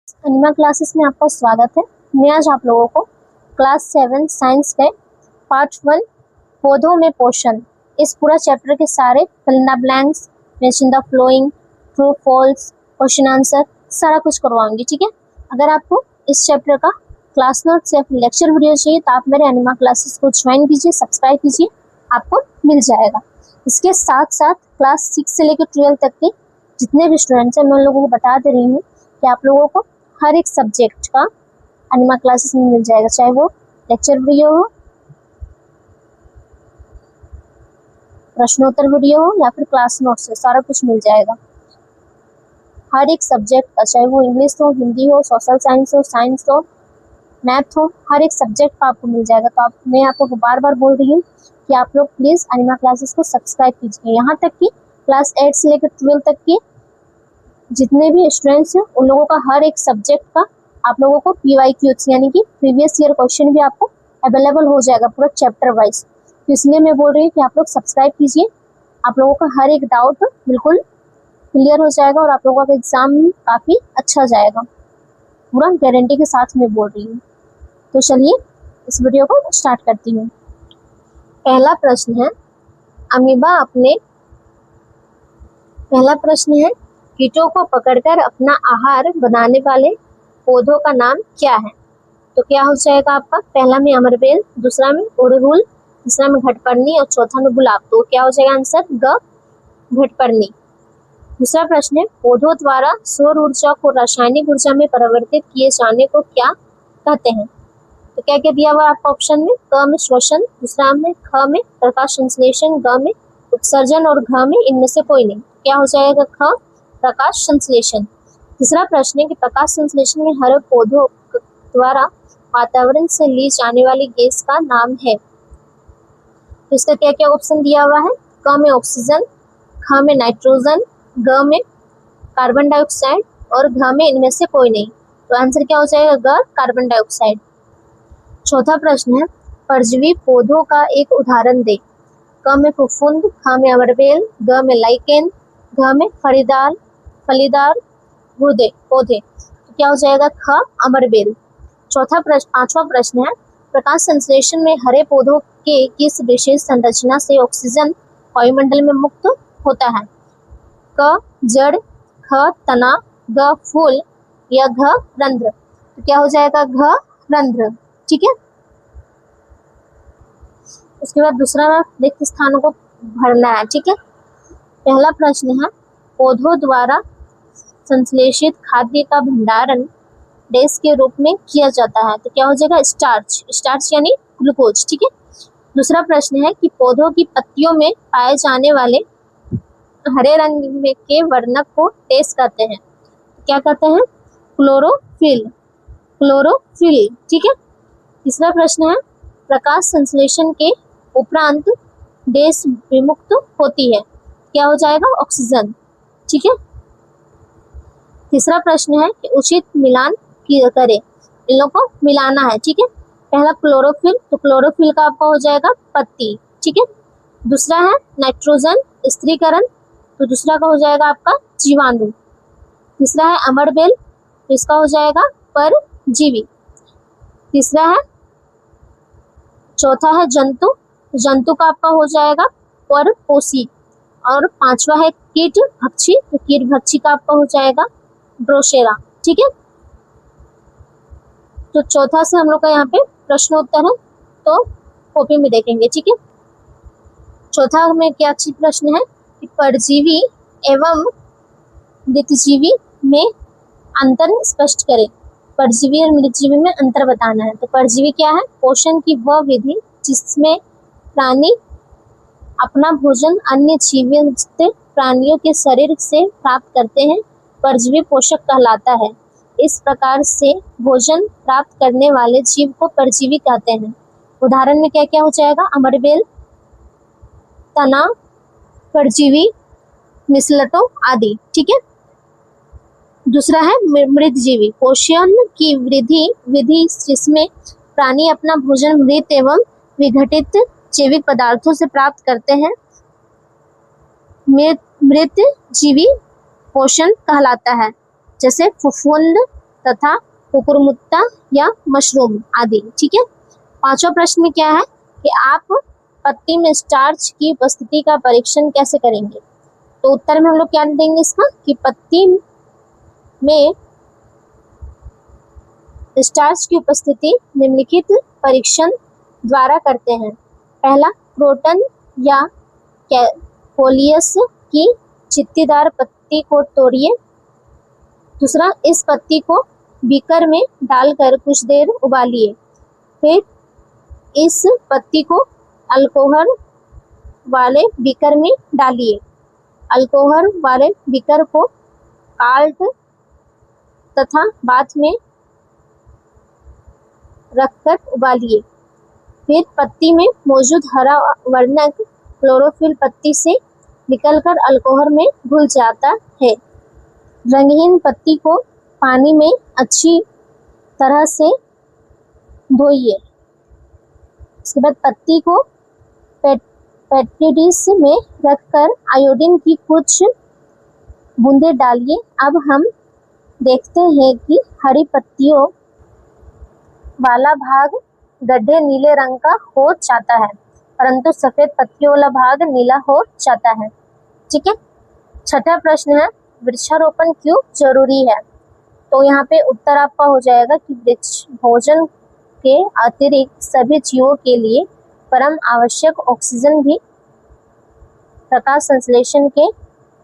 Enema classes में आपका स्वागत है। मैं आज आप लोगों को क्लास 7 साइंस के पार्ट 1 पौधों में पोषण इस पूरा चैप्टर के सारे fill in the blanks, mention the following, true false, question answer सारा कुछ करवाऊंगी। ठीक है, अगर आपको इस चैप्टर का क्लास नोट्स या फिर लेक्चर वीडियो चाहिए तो आप मेरे एनिमा क्लासेस को ज्वाइन कीजिए, सब्सक्राइब कीजिए, आपको मिल जाएगा। इसके साथ साथ क्लास 6 से लेकर 12 तक के जितने भी स्टूडेंट्स हैं मैं उन लोगों को बता दे रही हूँ कि आप लोगों को हर एक सब्जेक्ट का एनिमा क्लासेस में मिल जाएगा, चाहे वो लेक्चर वीडियो हो, प्रश्नोत्तर वीडियो हो या फिर क्लास नोट्स हो, सारा कुछ मिल जाएगा। हर एक सब्जेक्ट का, चाहे वो इंग्लिश हो, हिंदी हो, सोशल साइंस हो, मैथ हो, हर एक सब्जेक्ट का आपको मिल जाएगा। तो मैं आपको बार बार बोल रही हूँ कि आप लोग प्लीज़ एनिमा क्लासेस को सब्सक्राइब कीजिए। यहाँ तक कि क्लास 8 से लेकर 12 तक की जितने भी स्टूडेंट्स हैं उन लोगों का हर एक सब्जेक्ट का आप लोगों को PYQs यानी कि प्रीवियस ईयर क्वेश्चन भी आपको अवेलेबल हो जाएगा पूरा चैप्टर वाइज। तो इसलिए मैं बोल रही हूँ कि आप लोग सब्सक्राइब कीजिए, आप लोगों का हर एक डाउट बिल्कुल क्लियर हो जाएगा और आप लोगों का एग्जाम काफ़ी अच्छा जाएगा, पूरा गारंटी के साथ मैं बोल रही हूँ। तो चलिए इस वीडियो को स्टार्ट करती हूँ। पहला प्रश्न है कीटों को पकड़कर अपना आहार बनाने वाले पौधों का नाम क्या है? तो क्या हो जाएगा आपका? पहला में अमरबेल, दूसरा में उड़हुल, तीसरा में घटपर्णी और चौथा में गुलाब। तो क्या हो जाएगा आंसर? ग, घटपर्णी। दूसरा प्रश्न है पौधों द्वारा सौर ऊर्जा को रासायनिक ऊर्जा में परिवर्तित किए जाने को क्या कहते हैं? तो क्या क्या दिया हुआ है आपका ऑप्शन में? क में श्वसन, दूसरा में ख में प्रकाश संश्लेषण, ग में उत्सर्जन और घ में इनमें से कोई नहीं। क्या हो जाएगा? ख, प्रकाश संश्लेषण। तीसरा प्रश्न है कि प्रकाश संश्लेषण में हरे पौधों द्वारा वातावरण से ली जाने वाली गैस का नाम है। तो इसका क्या क्या ऑप्शन दिया हुआ है? क में ऑक्सीजन, ख में नाइट्रोजन, ग में कार्बन डाइऑक्साइड और घ में इनमें से कोई नहीं। तो आंसर क्या हो जाएगा? ग, कार्बन डाइऑक्साइड। चौथा प्रश्न है परजीवी पौधों का एक उदाहरण दे। क में फफूंद, ख में अमरबेल, ग में लाइकेन, घ में फलीदार पौधे। तो क्या हो जाएगा? ख, अमरबेल। पांचवा प्रश्न है प्रकाश संश्लेषण में हरे पौधों के किस विशेष संरचना से ऑक्सीजन वायुमंडल में मुक्त होता है? क, जड़, ख, तना, ग, फूल या घ, रंध्र। तो क्या हो जाएगा? घ, रंध्र। ठीक है, उसके बाद दूसरा रिक्त स्थानों को भरना है। ठीक है, पहला प्रश्न है पौधों द्वारा संश्लेषित खाद्य का भंडारण डैश के रूप में किया जाता है। तो क्या हो जाएगा? स्टार्च यानी ग्लूकोज। ठीक है, दूसरा प्रश्न है कि पौधों की पत्तियों में पाए जाने वाले हरे रंग में के वर्णक को डैश कहते हैं। क्या कहते हैं? क्लोरोफिल। ठीक है, तीसरा प्रश्न है प्रकाश संश्लेषण के उपरांत डैश विमुक्त होती है। क्या हो जाएगा? ऑक्सीजन। ठीक है, तीसरा प्रश्न है कि उचित मिलान करें, इन लोगों को मिलाना है। ठीक है, पहला क्लोरोफिल, तो क्लोरोफिल का आपका हो जाएगा पत्ती। ठीक है, दूसरा है नाइट्रोजन, स्त्रीकरण, तो दूसरा का हो जाएगा आपका जीवाणु। तीसरा है अमरबेल, तो इसका हो जाएगा परजीवी। चौथा है जंतु का आपका हो जाएगा परपोषी। और पांचवा है कीट भक्षी, तो कीट भक्षी का आपका हो जाएगा ड्रोसेरा। ठीक है, तो चौथा से हम लोग का यहाँ पे प्रश्नोत्तर है, तो कॉपी में देखेंगे। ठीक है, चौथा में क्या अच्छी प्रश्न है कि परजीवी एवं मृतजीवी में अंतर स्पष्ट करें। परजीवी और मृतजीवी में अंतर बताना है। तो परजीवी क्या है? पोषण की वह विधि जिसमें प्राणी अपना भोजन अन्य जीवित प्राणियों के शरीर से प्राप्त करते हैं, परजीवी पोषक कहलाता है। इस प्रकार से भोजन प्राप्त करने वाले जीव को परजीवी कहते हैं। उदाहरण में क्या क्या हो जाएगा? अमरबेल, तना, परजीवी, मिसलटो आदि। ठीक है, दूसरा है मृतजीवी, पोषण की विधि जिसमें प्राणी अपना भोजन मृत एवं विघटित जैविक पदार्थों से प्राप्त करते हैं, मृतजीवी पोषण कहलाता है। जैसे फफूंद तथा कुकुरमुत्ता या मशरूम आदि। ठीक है। पांचवा प्रश्न में क्या है कि आप पत्ती में स्टार्च की उपस्थिति का परीक्षण कैसे करेंगे। तो उत्तर में हम लोग क्या देंगे इसका कि पत्ती में स्टार्च की उपस्थिति निम्नलिखित परीक्षण द्वारा करते हैं। पहला, क्रोटन या कोलियस की चित्तीदार पत्ती को तोड़िए। दूसरा, इस पत्ती को बीकर में डालकर कुछ देर उबालिए। फिर इस पत्ती को अल्कोहल वाले बीकर में डालिए। अल्कोहल वाले बीकर को काल्ट तथा बाथ में रखकर उबालिए। फिर पत्ती में मौजूद हरा वर्णक क्लोरोफिल पत्ती से निकलकर अल्कोहल में घुल जाता है। रंगहीन पत्ती को पानी में अच्छी तरह से धोइए। इसके बाद पत्ती को पेट्री डिश में रखकर आयोडीन की कुछ बूंदें डालिए। अब हम देखते हैं कि हरी पत्तियों वाला भाग गड्ढे नीले रंग का हो जाता है, परंतु सफेद पत्तियों वाला भाग नीला हो जाता है। ठीक है। छठा प्रश्न है, वृक्षारोपण क्यों जरूरी है। तो यहाँ पे उत्तर आपका हो जाएगा कि वृक्ष भोजन के अतिरिक्त सभी जीवों के लिए परम आवश्यक ऑक्सीजन भी प्रकाश संश्लेषण के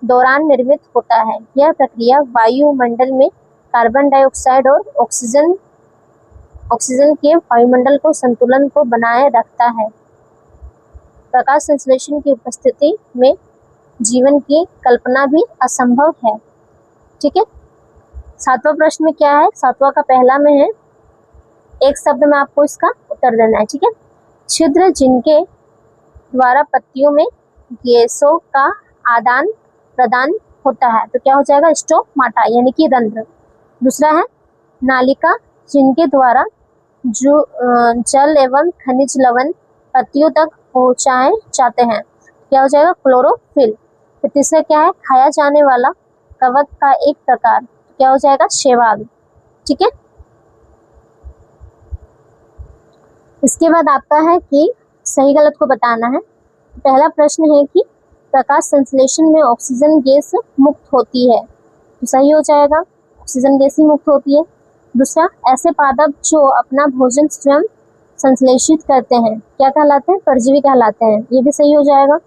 दौरान निर्मित होता है। यह प्रक्रिया वायुमंडल में कार्बन डाइऑक्साइड और ऑक्सीजन के वायुमंडल को संतुलन को बनाए रखता है। प्रकाश संश्लेषण की उपस्थिति में जीवन की कल्पना भी असंभव है। ठीक है। सातवां प्रश्न में क्या है, सातवां का पहला में है, एक शब्द में आपको इसका उत्तर देना है। ठीक है। छिद्र जिनके द्वारा पत्तियों में गैसों का आदान प्रदान होता है, तो क्या हो जाएगा, स्टोमाटा यानी कि रंध्र। दूसरा है नालिका जिनके द्वारा जो जल एवं खनिज लवण पत्तियों तक पहुंचाए जाते हैं, क्या हो जाएगा, क्लोरोफिल। फिर तीसरा क्या है, खाया जाने वाला कवक का एक प्रकार, क्या हो जाएगा, शैवाल। ठीक है। इसके बाद आपका है कि सही गलत को बताना है। पहला प्रश्न है कि प्रकाश संश्लेषण में ऑक्सीजन गैस मुक्त होती है, तो सही हो जाएगा, ऑक्सीजन गैस ही मुक्त होती है। दूसरा, ऐसे पादप जो अपना भोजन स्वयं संश्लेषित करते हैं क्या कहलाते हैं, परजीवी कहलाते हैं, ये भी सही हो जाएगा।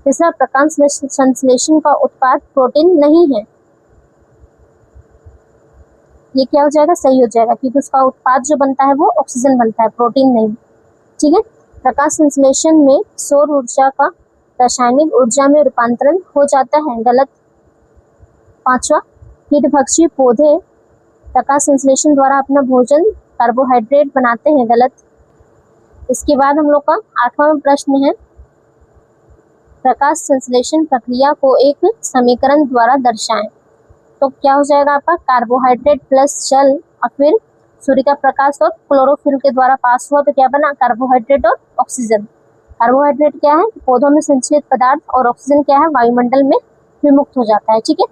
तीसरा, प्रकाश संश्लेषण का उत्पाद प्रोटीन नहीं है, ये क्या हो जाएगा, सही हो जाएगा, क्योंकि उसका उत्पाद जो बनता है वो ऑक्सीजन बनता है, प्रोटीन नहीं। ठीक है। प्रकाश संश्लेषण में सौर ऊर्जा का रासायनिक ऊर्जा में रूपांतरण हो जाता है, गलत। पांचवा, कीटभक्षी पौधे प्रकाश संश्लेषण द्वारा अपना भोजन कार्बोहाइड्रेट बनाते हैं, गलत। इसके बाद हम लोग का आठवां प्रश्न है, प्रकाश संश्लेषण प्रक्रिया को एक समीकरण द्वारा दर्शाएं, तो क्या हो जाएगा आपका, कार्बोहाइड्रेट प्लस जल और फिर सूर्य का प्रकाश और क्लोरोफिल के द्वारा पास हुआ, तो क्या बना, कार्बोहाइड्रेट और ऑक्सीजन। कार्बोहाइड्रेट क्या है, पौधों में संचलित पदार्थ, और ऑक्सीजन क्या है, वायुमंडल में विमुक्त हो जाता है। ठीक है।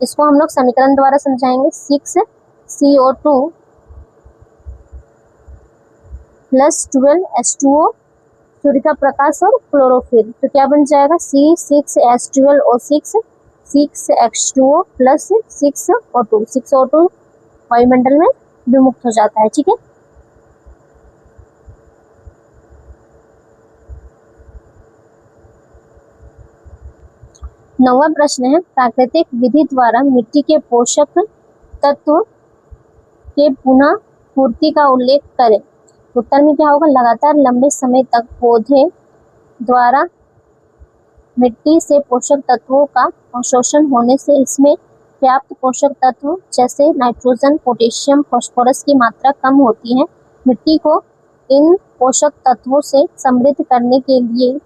इसको हम लोग समीकरण द्वारा समझाएंगे, 6CO2 प्लस 12H2O, सूर्य का प्रकाश और क्लोरोफिल, तो क्या बन जाएगा, C6H12O6 6H2O plus 6O2, 6O2 वायुमंडल में विमुक्त हो जाता है। ठीक है। नौवां प्रश्न है, प्राकृतिक विधि द्वारा मिट्टी के पोषक तत्व के पुनः पूर्ति का उल्लेख करें। उत्तर में क्या होगा, लगातार लंबे समय तक पौधे द्वारा मिट्टी से पोषक तत्वों का अवशोषण होने से इसमें पर्याप्त पोषक तत्व जैसे नाइट्रोजन, पोटेशियम, फास्फोरस की मात्रा कम होती है। मिट्टी को इन पोषक तत्वों से समृद्ध करने के लिए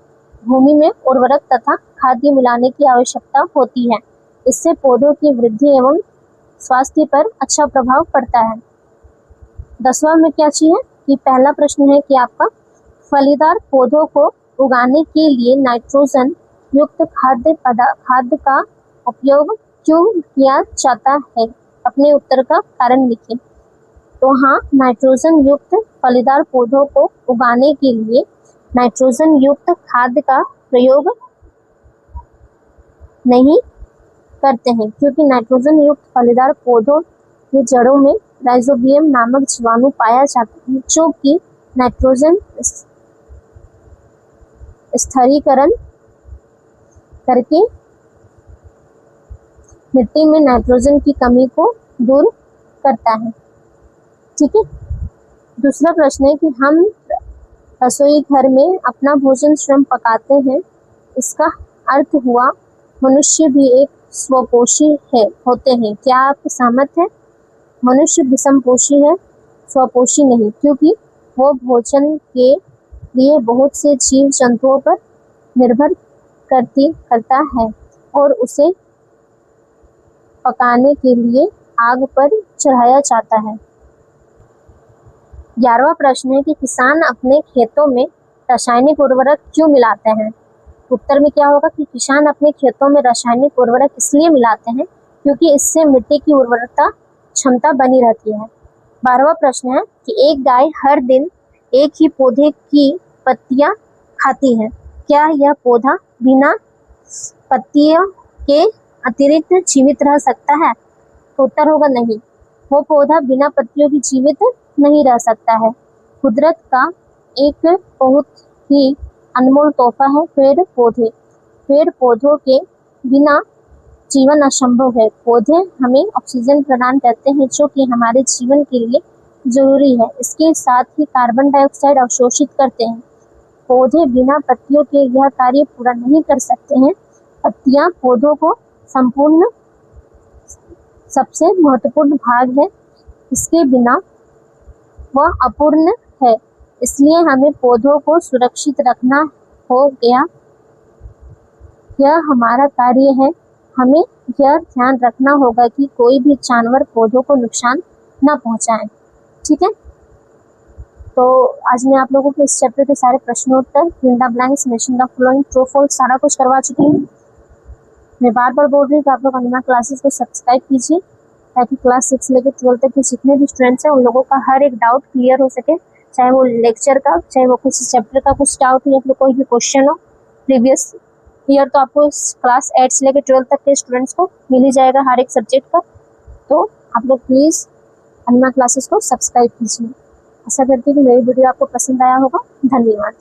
भूमि में उर्वरक तथा खाद्य मिलाने की आवश्यकता होती है। इससे पौधों की वृद्धि एवं स्वास्थ्य पर अच्छा प्रभाव पड़ता है। 10वां में क्या चाहिए कि पहला प्रश्न है कि आपका फलीदार पौधों को उगाने के लिए नाइट्रोजन युक्त खाद्य का उपयोग क्यों किया जाता है। अपने उत्तर का कारण लिखें। तो हाँ, नाइट्रोजन युक्त फलीदार पौधों को उगाने के लिए नाइट्रोजन युक्त खाद का प्रयोग नहीं करते हैं, क्योंकि नाइट्रोजन युक्त फलीदार पौधों की जड़ों में राइजोबियम नामक जीवाणु पाया जाता है, जो कि नाइट्रोजन स्थिरीकरण करके मिट्टी में नाइट्रोजन की कमी को दूर करता है। ठीक है। दूसरा प्रश्न है कि हम रसोई घर में अपना भोजन स्वयं पकाते हैं, इसका अर्थ हुआ मनुष्य भी एक स्वपोषी होते हैं। क्या आप सहमत हैं? मनुष्य विषमपोषी है, स्वपोषी नहीं, क्योंकि वो भोजन के लिए बहुत से जीव जंतुओं पर निर्भर करता है और उसे पकाने के लिए आग पर चढ़ाया जाता है। 11वां प्रश्न है कि किसान अपने खेतों में रासायनिक उर्वरक क्यों मिलाते हैं? उत्तर में क्या होगा कि किसान अपने खेतों में रासायनिक उर्वरक इसलिए मिलाते हैं क्योंकि इससे मिट्टी की उर्वरता क्षमता बनी रहती है। 12वां प्रश्न है कि एक गाय हर दिन एक ही पौधे की पत्तियां खाती है, क्या यह पौधा बिना पत्तियों के अतिरिक्त जीवित रह सकता है? उत्तर होगा नहीं, वो पौधा बिना पत्तियों की जीवित नहीं रह सकता है। कुदरत का एक बहुत ही अनमोल तोहफा है पेड़ पौधे। पेड़ पौधों के बिना जीवन असंभव है। पौधे हमें ऑक्सीजन प्रदान करते हैं, जो कि हमारे जीवन के लिए जरूरी है। इसके साथ ही कार्बन डाइऑक्साइड अवशोषित करते हैं। पौधे बिना पत्तियों के यह कार्य पूरा नहीं कर सकते हैं। पत्तियां पौधों को संपूर्ण सबसे महत्वपूर्ण भाग है, इसके बिना वह अपूर्ण है। इसलिए हमें पौधों को सुरक्षित रखना हो गया, यह हमारा कार्य है। हमें यह ध्यान रखना होगा कि कोई भी जानवर पौधों को नुकसान न पहुंचाए। ठीक है। तो आज मैं आप लोगों को इस चैप्टर के सारे प्रश्नोत्तर, fill the blanks, mention the following, true false सारा कुछ करवा चुकी हूँ। मैं बार बार बोल रही हूँ कि आप लोग अनिमा क्लासेस को सब्सक्राइब कीजिए, ताकि क्लास 6 लेकर 12 तक के जितने भी स्टूडेंट्स हैं उन लोगों का हर एक डाउट क्लियर हो सके, चाहे वो लेक्चर का, चाहे वो किसी चैप्टर का कुछ डाउट हो या फिर कोई भी क्वेश्चन हो प्रीवियस ईयर, तो आपको क्लास 8 से लेकर 12 तक के स्टूडेंट्स को मिल ही जाएगा हर एक सब्जेक्ट का। तो आप लोग प्लीज़ अनिमा क्लासेस को सब्सक्राइब कीजिए। आशा करती हूँ कि मेरी वीडियो आपको पसंद आया होगा। धन्यवाद।